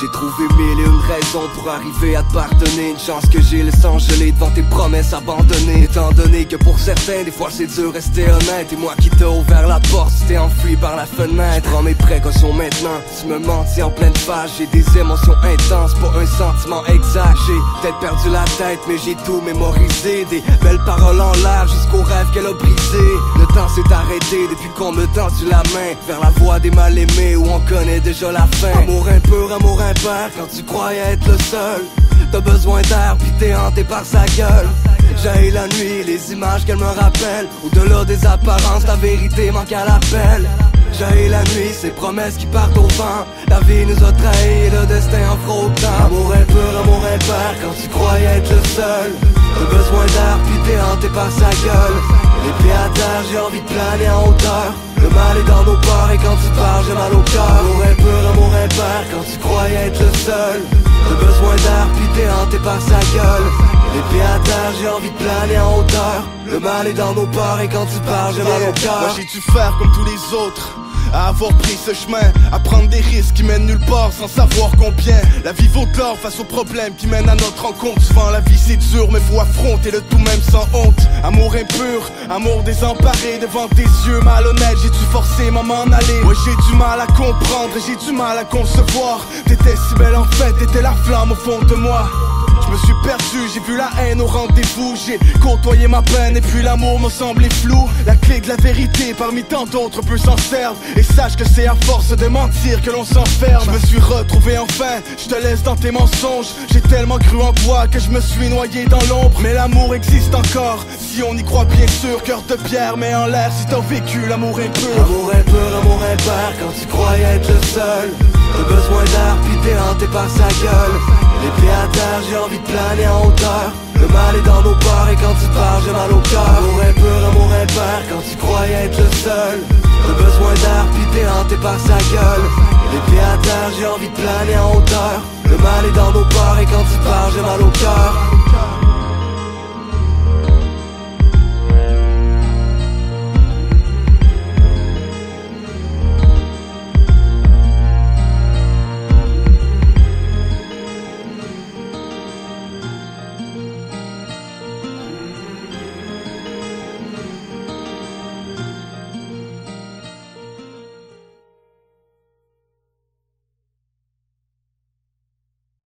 J'ai trouvé mille et une raisons pour arriver à te pardonner. Une chance que j'ai le sang gelé devant tes promesses abandonnées. Étant donné que pour certains, des fois c'est dur rester honnête. Et moi qui t'ai ouvert la porte, tu t'es enfui par la fenêtre. Prends mes précautions maintenant, tu me mentis en pleine face. J'ai des émotions intenses, pas un sentiment exact. J'ai peut-être perdu la tête, mais j'ai tout mémorisé. Des belles paroles en l'air jusqu'au rêve qu'elle a brisé. Le temps s'est arrêté depuis qu'on me tendu la main vers la voie des mal aimés où on connaît déjà la fin. Amour impur, amour impair, quand tu croyais être le seul. T'as besoin d'air pis t'es hanté par sa gueule. J'haïs la nuit, les images qu'elle me rappelle. Au-delà des apparences, la vérité manque à l'appel. J'haïs la nuit, ces promesses qui partent au vent. La vie nous a trahis, le destin en fera autant. Amour impur, amour impair, quand tu croyais être le seul. T'as besoin d'air pis t'es hanté par sa gueule. Les pieds à terre, j'ai envie de planer en hauteur. Le mal est dans nos pores et quand tu parles, j'ai mal au cœur. Amour impur, amour impair, quand tu croyais être le seul. T'as besoin d'air pis t'es hanté par sa gueule. Les pieds à terre, j'ai envie de planer en hauteur. Le mal est dans nos pores et quand tu parles, j'ai mal au cœur. Moi j'ai dû faire comme tous les autres, à avoir pris ce chemin, à prendre des risques qui mènent nulle part sans savoir combien. La vie vaut de l'or face aux problèmes qui mènent à notre rencontre. Souvent la vie c'est dur mais faut affronter le tout même sans honte. Amour impur, amour désemparé devant tes yeux malhonnêtes. J'ai dû forcer m'en aller. Moi j'ai du mal à comprendre et j'ai du mal à concevoir. T'étais si belle en fait, t'étais la flamme au fond de moi. Je me suis perdu, j'ai vu la haine au rendez-vous. J'ai côtoyé ma peine et puis l'amour m'a semblé flou. La clé de la vérité parmi tant d'autres peut s'en servir. Et sache que c'est à force de mentir que l'on s'enferme. Je me suis retrouvé enfin, je te laisse dans tes mensonges. J'ai tellement cru en toi que je me suis noyé dans l'ombre. Mais l'amour existe encore, si on y croit bien sûr. Cœur de pierre mais en l'air si t'as vécu l'amour impur. Amour impur, amour impair, quand tu croyais être le seul. T'as besoin d'air pis t'es hanté par sa gueule. Les pieds à terre, j'ai envie de planer en hauteur. Le mal est dans nos pores et quand tu parles, j'ai mal au cœur. Amour impur, amour impair, quand tu croyais être le seul. T'as besoin d'air pis t'es hanté par sa gueule. Les pieds à terre, j'ai envie de planer en hauteur. Le mal est dans nos pores et